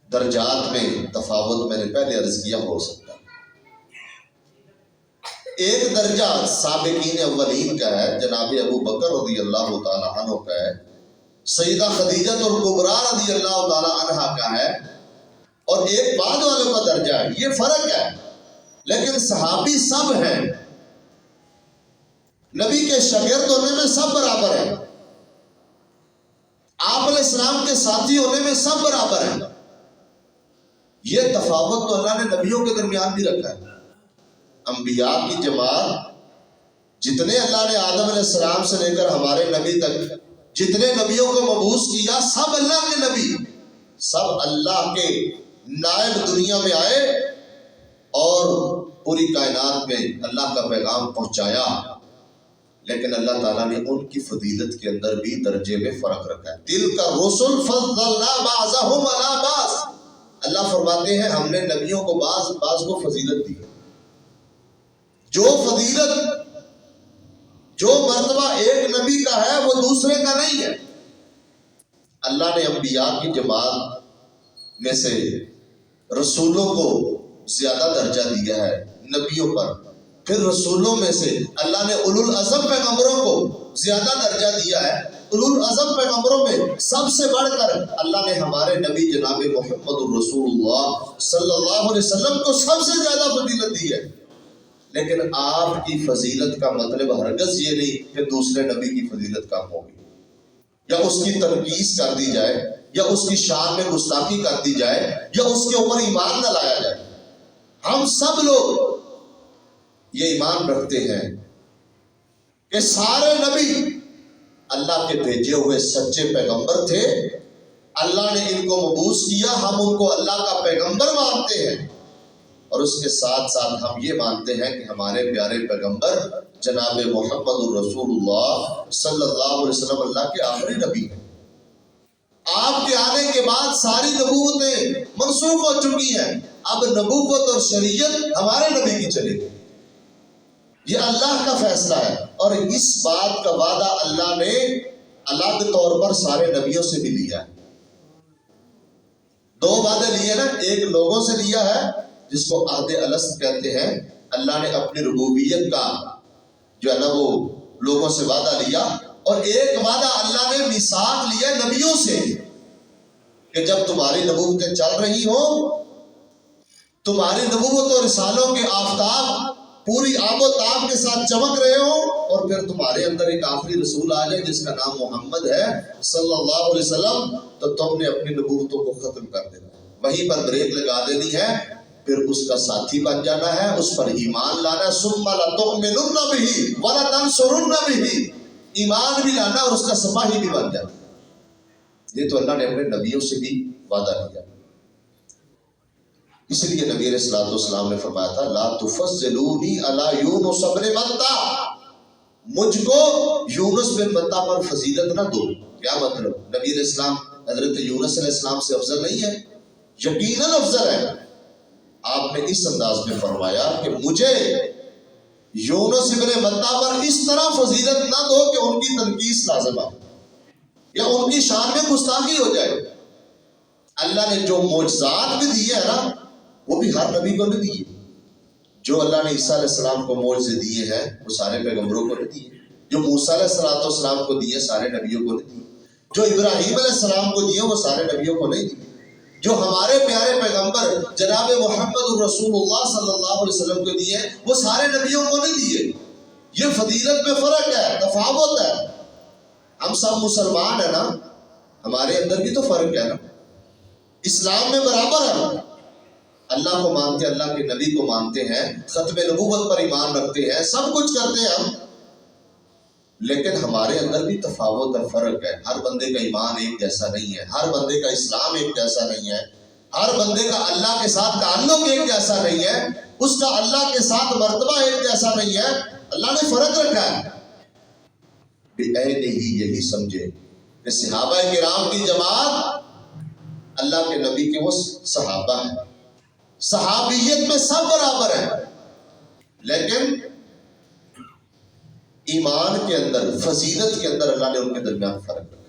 درجات میں تفاوت میں نے پہلے عرض کیا ہو سکتا ہے۔ ایک درجہ سابقین اولین کا ہے، جناب ابو بکر رضی اللہ تعالیٰ عنہ کا ہے، سیدہ خدیجہ الکبریٰ رضی اللہ تعالیٰ عنہ کا ہے، اور ایک بعد والوں کا درجہ ہے۔ یہ فرق ہے، لیکن صحابی سب ہیں، نبی کے شاگرد ہونے میں سب برابر ہیں، آپ علیہ السلام کے ساتھی ہونے میں سب برابر ہیں۔ یہ تفاوت تو اللہ نے نبیوں کے درمیان بھی رکھا ہے۔ انبیاء کی جماعت، جتنے اللہ نے آدم علیہ السلام سے لے کر ہمارے نبی تک جتنے نبیوں کو مبعوث کیا، سب اللہ کے نبی، سب اللہ کے نائب دنیا میں آئے اور پوری کائنات میں اللہ کا پیغام پہنچایا، لیکن اللہ تعالیٰ نے ان کی فضیلت کے اندر بھی درجے میں فرق رکھا ہے۔ تِلْکَ الرُّسُلُ فَضَّلْنَا بَعْضَهُمْ عَلَىٰ بَعْضٍ، اللہ فرماتے ہیں ہم نے نبیوں کو بعض کو فضیلت دی۔ جو فضیلت، جو مرتبہ ایک نبی کا ہے وہ دوسرے کا نہیں ہے۔ اللہ نے انبیاء کی جماعت میں سے رسولوں کو زیادہ درجہ دیا ہے نبیوں پر، پھر رسولوں میں سے اللہ نے اولو العزم پیغمبروں کو زیادہ درجہ دیا ہے۔ اولو العزم پیغمبروں میں سب سے بڑھ کر اللہ نے ہمارے نبی جناب محمد الرسول اللہ صلی اللہ علیہ وسلم کو سب سے زیادہ فضیلت دی ہے۔ لیکن آپ کی فضیلت کا مطلب ہرگز یہ نہیں کہ دوسرے نبی کی فضیلت کم ہوگی، یا اس کی تنقیص کر دی جائے، یا اس کی شان میں گستاخی کر دی جائے، یا اس کے اوپر ایمان نہ لایا جائے۔ ہم سب لوگ یہ ایمان رکھتے ہیں کہ سارے نبی اللہ کے بھیجے ہوئے سچے پیغمبر تھے، اللہ نے ان کو مبعوث کیا، ہم ان کو اللہ کا پیغمبر مانتے ہیں، اور اس کے ساتھ ساتھ ہم یہ مانتے ہیں کہ ہمارے پیارے پیغمبر جناب محمد الرسول اللہ صلی اللہ علیہ وسلم اللہ کے آخری نبی ہیں۔ آپ کے آنے کے بعد ساری نبوتیں منسوخ ہو چکی ہیں، اب نبوت اور شریعت ہمارے نبی کی چلے گی۔ یہ اللہ کا فیصلہ ہے، اور اس بات کا وعدہ اللہ نے الگ طور پر سارے نبیوں سے بھی لیا ہے۔ دو وعدے لیے نا، ایک لوگوں سے لیا ہے جس کو عہد الست کہتے ہیں، اللہ نے اپنی ربوبیت کا جو ہے نا وہ لوگوں سے وعدہ لیا، اور ایک وعدہ اللہ نے میثاق لیا نبیوں سے کہ جب تمہاری نبوتیں چل رہی ہوں، تمہاری نبوت اور رسالوں کے آفتاب پوری آب و تاب کے ساتھ چمک رہے ہوں، اور پھر تمہارے اندر ایک آخری رسول آ جائے جس کا نام محمد ہے صلی اللہ علیہ وسلم، تو تم نے اپنی نبوتوں کو ختم کر دینا، وہیں پر بریک لگا دینی ہے، پھر اس کا ساتھی بن جانا ہے، اس پر ایمان لانا ہے۔ ثم لتؤمنن بہ ولتنصرن بہ، ایمان بھی لانا اور اس کا سپاہی بھی بن جانا۔ یہ تو اللہ نے اپنے نبیوں سے بھی وعدہ کیا۔ اس لیے نبی علیہ الصلوۃ والسلام نے فرمایا تھا لا تفضلونی علی یونس بن متى، مجھ کو یونس بن متى پر فضیلت نہ دو۔ کیا مطلب؟ نبی علیہ السلام حضرت یونس علیہ السلام سے افضل نہیں ہے؟ یقیناً افضل ہے۔ آپ نے اس انداز میں فرمایا کہ مجھے یونس بن متى پر اس طرح فضیلت نہ دو کہ ان کی تنقیص لازم آئے یا ان کی شان میں گستاخی ہو جائے۔ اللہ نے جو معجزات بھی دیے ہیں نا، وہ بھی ہر نبی کو نہیں دیے۔ جو اللہ نے عیسیٰ علیہ السلام کو معجزے دیے ہیں وہ سارے پیغمبروں کو نہیں دیے۔ جو موسیٰ علیہ السلام کو دیے سارے نبیوں کو نہیں دیے۔ جو ابراہیم علیہ السلام کو دیے وہ سارے نبیوں کو نہیں دیے۔ جو ہمارے پیارے پیغمبر جناب محمد الرسول اللہ صلی اللہ علیہ وسلم کو دیے وہ سارے نبیوں کو نہیں دیے۔ یہ فضیلت میں فرق ہے، تفاوت ہے۔ ہم سب مسلمان ہیں نا، ہمارے اندر بھی تو فرق ہے نا، اسلام میں برابر ہے، اللہ کو مانتے ہیں، اللہ کے نبی کو مانتے ہیں، ختم نبوت پر ایمان رکھتے ہیں، سب کچھ کرتے ہیں ہم، لیکن ہمارے اندر بھی تفاوت ہے، فرق ہے۔ ہر بندے کا ایمان ایک جیسا نہیں ہے، ہر بندے کا اسلام ایک جیسا نہیں ہے، ہر بندے کا اللہ کے ساتھ تعلق ایک جیسا نہیں ہے، اس کا اللہ کے ساتھ مرتبہ ایک جیسا نہیں ہے۔ اللہ نے فرق رکھا ہے۔ یہی سمجھے کہ صحابہ کرام کی جماعت اللہ کے نبی کے وہ صحابہ ہیں، صحابیت میں سب برابر ہیں، لیکن ایمان کے اندر، فضیلت کے اندر اللہ نے ان کے درمیان فرق رکھا۔